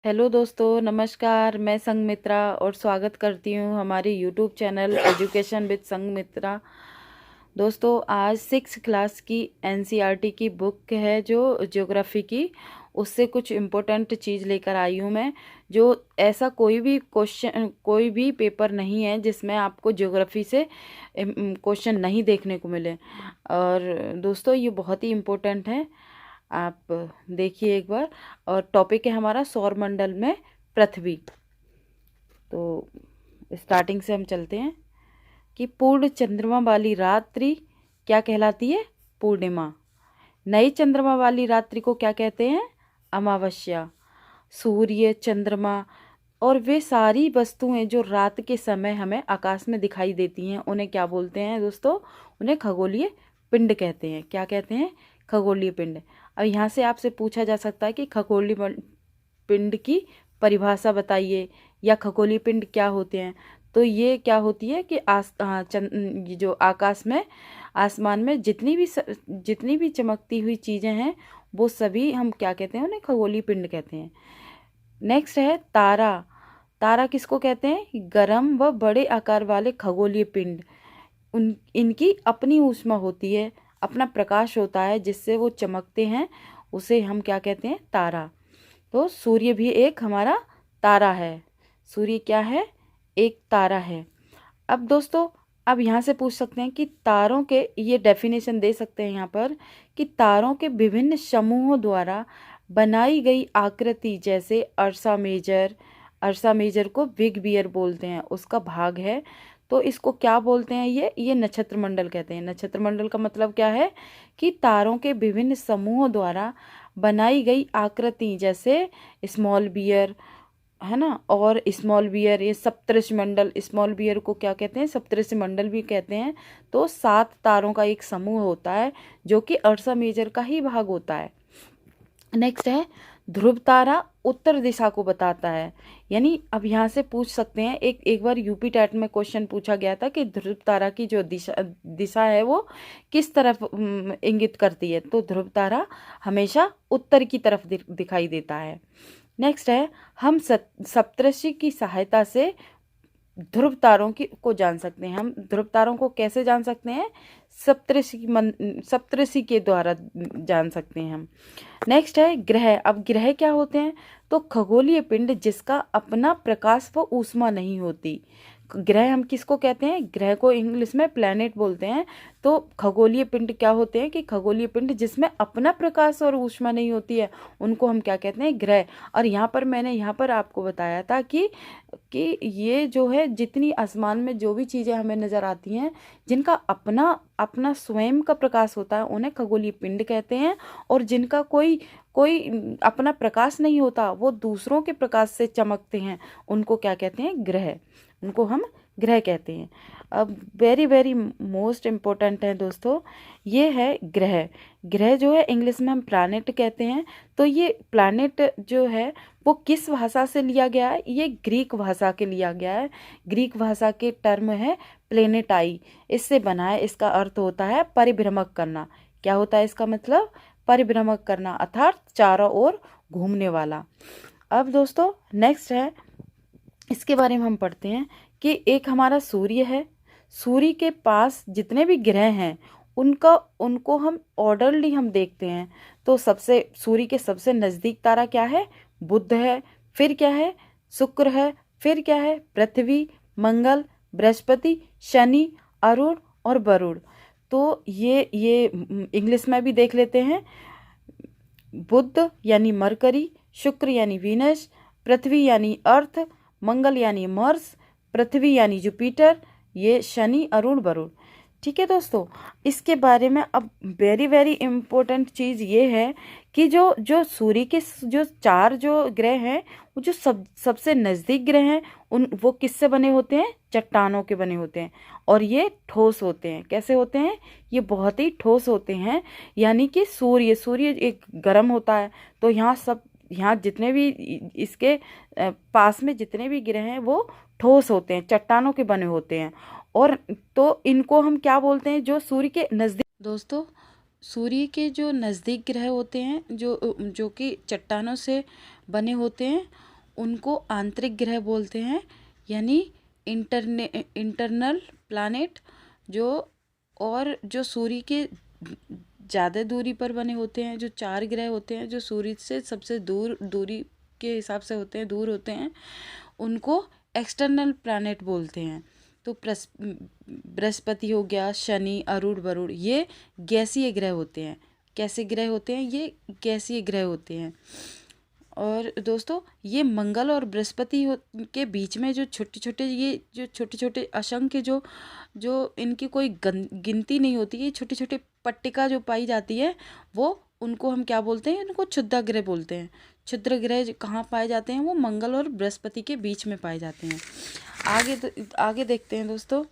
Hello दोस्तों, नमस्कार। मैं संगमित्रा और स्वागत करती हूँ हमारे YouTube channel education with Sanghamitra. दोस्तों, आज 6 क्लास की एनसीईआरटी की बुक है जो ज्योग्राफी की, उससे कुछ इम्पोर्टेंट चीज़ लेकर आई हूँ मैं। जो ऐसा कोई भी पेपर नहीं है जिसमें आपको ज्योग्राफी से क्वेश्चन नहीं देखने को मिले। और दोस्तों, ये बहुत ही इम्पोर्टेंट है, आप देखिए एक बार। और टॉपिक है हमारा सौरमंडल में पृथ्वी। तो स्टार्टिंग से हम चलते हैं कि पूर्ण चंद्रमा वाली रात्रि क्या कहलाती है? पूर्णिमा। नई चंद्रमा वाली रात्रि को क्या कहते हैं? अमावस्या। सूर्य, चंद्रमा और वे सारी वस्तुएं जो रात के समय हमें आकाश में दिखाई देती हैं, उन्हें क्या बोलते हैं दोस्तों? उन्हें खगोलीय पिंड कहते हैं। क्या कहते हैं? खगोलीय पिंड। अब यहाँ से आपसे पूछा जा सकता है कि खगोलीय पिंड की परिभाषा बताइए, या खगोलीय पिंड क्या होते हैं। तो ये क्या होती है कि ये जो आकाश में, आसमान में जितनी भी चमकती हुई चीज़ें हैं, वो सभी हम क्या कहते हैं? उन्हें खगोलीय पिंड कहते हैं। नेक्स्ट है तारा। तारा किसको कहते हैं? गर्म व बड़े आकार वाले खगोलीय पिंड। इनकी अपनी ऊष्मा होती है, अपना प्रकाश होता है जिससे वो चमकते हैं, उसे हम क्या कहते हैं? तारा। तो सूर्य भी एक हमारा तारा है। सूर्य क्या है? एक तारा है। अब दोस्तों, अब यहाँ से पूछ सकते हैं कि तारों के, ये डेफिनेशन दे सकते हैं यहाँ पर, कि तारों के विभिन्न समूहों द्वारा बनाई गई आकृति, जैसे अर्सा मेजर को बिग बियर बोलते हैं, उसका भाग है। तो इसको क्या बोलते हैं? ये नक्षत्र मंडल कहते हैं। नक्षत्र मंडल का मतलब क्या है? कि तारों के विभिन्न समूहों द्वारा बनाई गई आकृति, जैसे स्मॉल बियर, है ना, और स्मॉल बियर, ये सप्तर्षि मंडल। स्मॉल बियर को क्या कहते हैं? सप्तर्षि मंडल भी कहते हैं। तो 7 तारों का एक समूह होता है जो कि अर्सा मेजर का ही भाग होता है। नेक्स्ट है ध्रुव तारा। उत्तर दिशा को बताता है। यानी अब यहाँ से पूछ सकते हैं, एक बार यूपी टेट में क्वेश्चन पूछा गया था कि ध्रुव तारा की जो दिशा है वो किस तरफ इंगित करती है। तो ध्रुव तारा हमेशा उत्तर की तरफ दिखाई देता है। नेक्स्ट है, हम सप्तर्षि की सहायता से ध्रुव तारों को जान सकते हैं। हम ध्रुव तारों को कैसे जान सकते हैं? सप्तर्षि के द्वारा जान सकते हैं हम। नेक्स्ट है ग्रह। अब ग्रह क्या होते हैं? तो खगोलीय पिंड जिसका अपना प्रकाश व ऊष्मा नहीं होती। ग्रह हम किसको कहते हैं? ग्रह को इंग्लिश में प्लैनेट बोलते हैं। तो खगोलीय पिंड क्या होते हैं? कि खगोलीय पिंड जिसमें अपना प्रकाश और ऊष्मा नहीं होती है, उनको हम क्या कहते हैं? ग्रह। और मैंने यहाँ पर आपको बताया था कि ये जो है, जितनी आसमान में जो भी चीज़ें हमें नज़र आती हैं, जिनका अपना अपना स्वयं का प्रकाश होता है, उन्हें खगोलीय पिंड कहते हैं। और जिनका कोई कोई अपना प्रकाश नहीं होता, वो दूसरों के प्रकाश से चमकते हैं, उनको क्या कहते हैं? ग्रह। उनको हम ग्रह कहते हैं। अब वेरी वेरी मोस्ट इम्पोर्टेंट है दोस्तों, ये है ग्रह। ग्रह जो है इंग्लिश में हम प्लैनेट कहते हैं। तो ये प्लैनेट जो है वो किस भाषा से लिया गया है? ये ग्रीक भाषा के लिया गया है। ग्रीक भाषा के टर्म है प्लेनेटाई, इससे बना है। इसका अर्थ होता है परिभ्रमण करना। क्या होता है इसका मतलब? परिभ्रमण करना, अर्थात चारों ओर घूमने वाला। अब दोस्तों नेक्स्ट है, इसके बारे में हम पढ़ते हैं कि एक हमारा सूर्य है। सूर्य के पास जितने भी ग्रह हैं, उनको हम ऑर्डरली हम देखते हैं। तो सूर्य के सबसे नज़दीक तारा क्या है? बुध है। फिर क्या है? शुक्र है। फिर क्या है? पृथ्वी, मंगल, बृहस्पति, शनि, अरुण और वरुण। तो ये इंग्लिश में भी देख लेते हैं। बुध यानी मरकरी, शुक्र यानी वीनस, पृथ्वी यानी अर्थ, मंगल यानी मार्स, पृथ्वी यानी जुपिटर, ये शनि, अरुण, वरुण। ठीक है दोस्तों, इसके बारे में अब वेरी वेरी इम्पोर्टेंट चीज़ ये है कि जो जो सूर्य के जो 4 जो ग्रह हैं, वो जो सबसे नज़दीक ग्रह हैं, वो किससे बने होते हैं? चट्टानों के बने होते हैं। और ये ठोस होते हैं। कैसे होते हैं? ये बहुत ही ठोस होते हैं। यानी कि सूर्य एक गर्म होता है। तो यहाँ जितने भी इसके पास में जितने भी ग्रह हैं, वो ठोस होते हैं, चट्टानों के बने होते हैं। और तो इनको हम क्या बोलते हैं? जो सूर्य के नज़दीक, दोस्तों, सूर्य के जो नज़दीक ग्रह होते हैं, जो जो कि चट्टानों से बने होते हैं, उनको आंतरिक ग्रह बोलते हैं, यानी इंटरनल प्लैनेट। और जो सूर्य के ज़्यादा दूरी पर बने होते हैं, जो 4 ग्रह होते हैं जो सूर्य से सबसे दूरी के हिसाब से होते हैं, दूर होते हैं, उनको एक्सटर्नल प्लैनेट बोलते हैं। तो बृहस्पति हो गया, शनि, अरुण, वरुण, ये गैसीय ग्रह होते हैं। कैसे ग्रह होते हैं? ये गैसीय ग्रह होते हैं। और दोस्तों, ये मंगल और बृहस्पति के बीच में जो छोटे छोटे असंख्य जो इनकी कोई गिनती नहीं होती है, छोटे छोटे पट्टिका जो पाई जाती है, वो उनको हम क्या बोलते हैं? उनको क्षुद्र ग्रह बोलते हैं। क्षुद्र ग्रह कहाँ पाए जाते हैं? वो मंगल और बृहस्पति के बीच में पाए जाते हैं। आगे देखते हैं दोस्तों।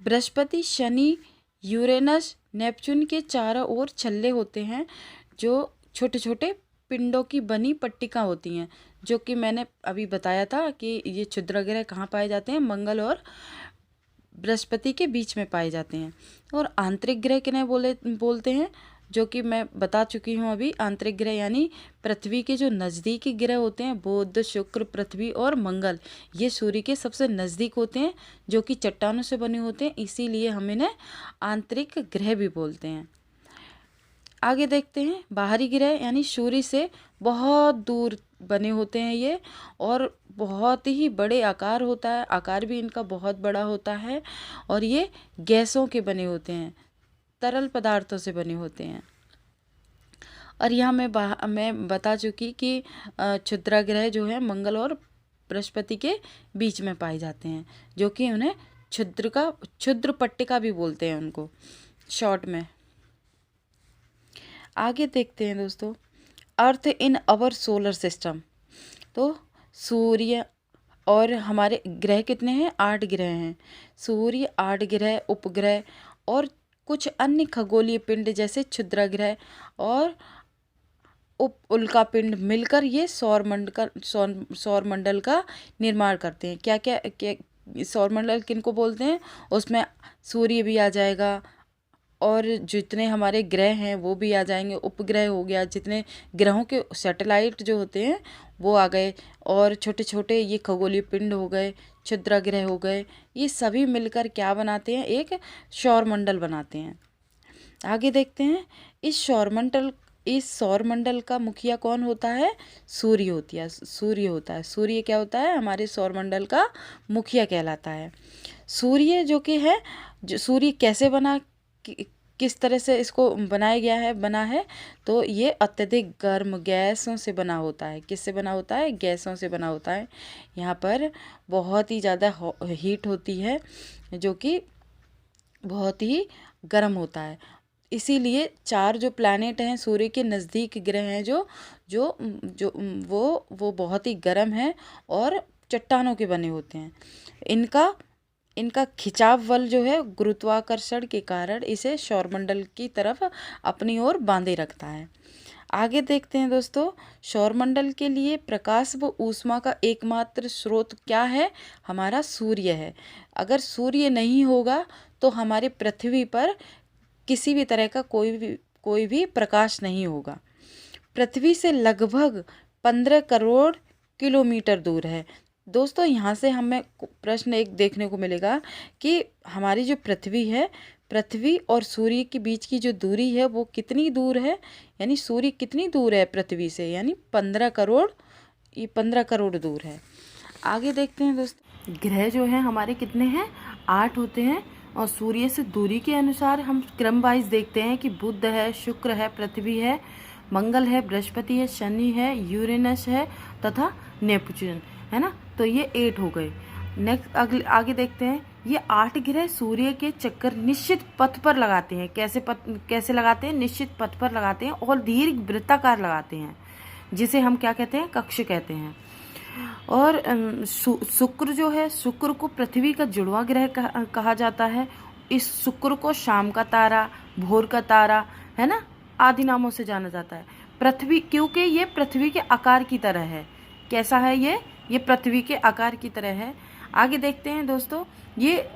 बृहस्पति, शनि, यूरेनस, नेपच्यून के चारों ओर छल्ले होते हैं, जो छोटे छोटे पिंडों की बनी पट्टिका होती हैं, जो कि मैंने अभी बताया था कि ये क्षुद्र ग्रह कहाँ पाए जाते हैं? मंगल और बृहस्पति के बीच में पाए जाते हैं। और आंतरिक ग्रह किन्हें बोलते हैं? जो कि मैं बता चुकी हूँ अभी। आंतरिक ग्रह यानी पृथ्वी के जो नज़दीकी ग्रह होते हैं, बुध, शुक्र, पृथ्वी और मंगल, ये सूर्य के सबसे नज़दीक होते हैं, जो कि चट्टानों से बने होते हैं, इसीलिए हम इन्हें आंतरिक ग्रह भी बोलते हैं। आगे देखते हैं। बाहरी ग्रह यानी सूर्य से बहुत दूर बने होते हैं ये, और बहुत ही बड़े आकार होता है, आकार भी इनका बहुत बड़ा होता है, और ये गैसों के बने होते हैं, तरल पदार्थों से बने होते हैं। और यहाँ मैं बता चुकी कि क्षुद्र ग्रह जो है मंगल और बृहस्पति के बीच में पाए जाते हैं, जो कि उन्हें क्षुद्र पट्टिका भी बोलते हैं उनको शॉर्ट में। आगे देखते हैं दोस्तों। अर्थ इन अवर सोलर सिस्टम। तो सूर्य और हमारे ग्रह कितने हैं? 8 ग्रह हैं। सूर्य, 8 ग्रह, उपग्रह और कुछ अन्य खगोलीय पिंड जैसे क्षुद्र ग्रह और उल्का पिंड मिलकर ये सौरमंडल का निर्माण करते हैं। क्या सौरमंडल किनको बोलते हैं? उसमें सूर्य भी आ जाएगा, और जितने हमारे ग्रह हैं वो भी आ जाएंगे। उपग्रह हो गया, जितने ग्रहों के सैटेलाइट जो होते हैं वो आ गए, और छोटे छोटे ये खगोलीय पिंड हो गए, क्षुद्र ग्रह हो गए, ये सभी मिलकर क्या बनाते हैं? एक सौरमंडल बनाते हैं। आगे देखते हैं। इस सौरमंडल का मुखिया कौन होता है? सूर्य होता है। सूर्य क्या होता है? हमारे सौरमंडल का मुखिया कहलाता है। सूर्य जो सूर्य कैसे किस तरह से इसको बना है? तो ये अत्यधिक गर्म गैसों से बना होता है। किससे बना होता है? गैसों से बना होता है। यहाँ पर बहुत ही ज़्यादा हीट होती है, जो कि बहुत ही गर्म होता है। इसीलिए 4 जो प्लैनेट हैं सूर्य के नज़दीक ग्रह हैं, वो बहुत ही गर्म हैं और चट्टानों के बने होते हैं। इनका खिंचाव बल जो है गुरुत्वाकर्षण के कारण इसे सौरमंडल की तरफ अपनी ओर बांधे रखता है। आगे देखते हैं दोस्तों। सौरमंडल के लिए प्रकाश व ऊष्मा का एकमात्र स्रोत क्या है? हमारा सूर्य है। अगर सूर्य नहीं होगा तो हमारे पृथ्वी पर किसी भी तरह का कोई भी प्रकाश नहीं होगा। पृथ्वी से लगभग 15 करोड़ किलोमीटर दूर है। दोस्तों, यहाँ से हमें प्रश्न एक देखने को मिलेगा कि हमारी जो पृथ्वी है, पृथ्वी और सूर्य के बीच की जो दूरी है वो कितनी दूर है? यानी सूर्य कितनी दूर है पृथ्वी से? यानी 15 करोड़। ये 15 करोड़ दूर है। आगे देखते हैं दोस्तों। ग्रह जो है हमारे कितने हैं? 8 होते हैं, और सूर्य से दूरी के अनुसार हम क्रम वाइज देखते हैं कि बुध है, शुक्र है, पृथ्वी है, मंगल है, बृहस्पति है, शनि है, यूरेनस है तथा नेपच्यून है ना। तो ये 8 हो गए। नेक्स्ट आगे देखते हैं। ये 8 ग्रह सूर्य के चक्कर निश्चित पथ पर लगाते हैं। कैसे लगाते हैं? निश्चित पथ पर लगाते हैं और दीर्घ वृत्ताकार लगाते हैं, जिसे हम क्या कहते हैं? कक्ष कहते हैं। और शुक्र जो है, शुक्र को पृथ्वी का जुड़वा ग्रह कहा जाता है। इस शुक्र को शाम का तारा, भोर का तारा है ना, आदि नामों से जाना जाता है। पृथ्वी, क्योंकि ये पृथ्वी के आकार की तरह है। कैसा है ये पृथ्वी के आकार की तरह है। आगे देखते हैं दोस्तों। ये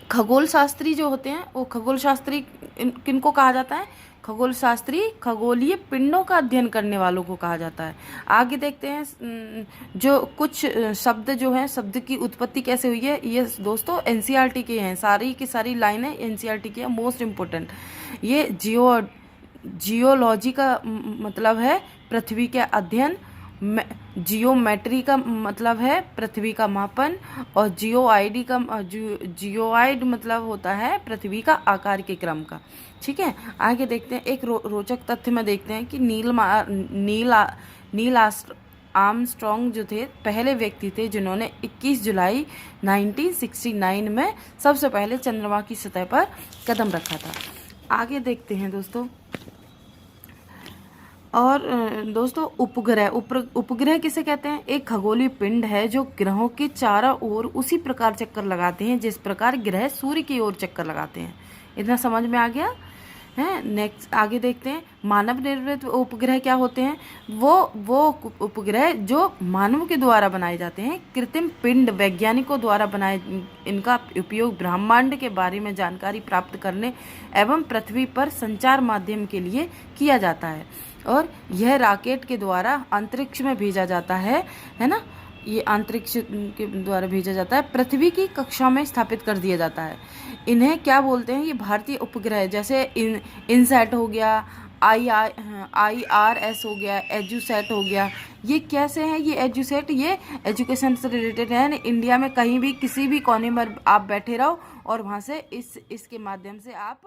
खगोल शास्त्री जो होते हैं वो खगोल शास्त्री किनको कहा जाता है? खगोल शास्त्री खगोलीय पिंडों का अध्ययन करने वालों को कहा जाता है। आगे देखते हैं जो कुछ शब्द जो हैं, शब्द की उत्पत्ति कैसे हुई है। ये दोस्तों एनसीईआरटी के हैं, सारी की सारी लाइनें एनसीईआरटी की है, मोस्ट इम्पोर्टेंट। ये जियोलॉजी का मतलब है पृथ्वी के अध्ययन, जियोमेट्री का मतलब है पृथ्वी का मापन, और जियोआइड मतलब होता है पृथ्वी का आकार के क्रम का। ठीक है, आगे देखते हैं एक रोचक तथ्य में देखते हैं कि नील आर्मस्ट्रॉन्ग जो थे पहले व्यक्ति थे जिन्होंने 21 जुलाई 1969 में सबसे पहले चंद्रमा की सतह पर कदम रखा था। आगे देखते हैं दोस्तों, और दोस्तों उपग्रह किसे कहते हैं? एक खगोलीय पिंड है जो ग्रहों के चारों ओर उसी प्रकार चक्कर लगाते हैं जिस प्रकार ग्रह सूर्य की ओर चक्कर लगाते हैं। इतना समझ में आ गया है? नेक्स्ट आगे देखते हैं मानव निर्मित उपग्रह क्या होते हैं। वो उपग्रह जो मानव के द्वारा बनाए जाते हैं, कृत्रिम पिंड वैज्ञानिकों द्वारा बनाए। इनका उपयोग ब्रह्मांड के बारे में जानकारी प्राप्त करने एवं पृथ्वी पर संचार माध्यम के लिए किया जाता है, और यह रॉकेट के द्वारा अंतरिक्ष में भेजा जाता है ना, ये अंतरिक्ष के द्वारा भेजा जाता है, पृथ्वी की कक्षा में स्थापित कर दिया जाता है। इन्हें क्या बोलते हैं? ये भारतीय उपग्रह, जैसे इनसैट हो गया, IRS हो गया, एजुसैट हो गया। ये कैसे हैं? ये एजुसैट ये एजुकेशन से रिलेटेड है। इंडिया में कहीं भी किसी भी कोने में आप बैठे रहो और वहाँ से इसके माध्यम से आप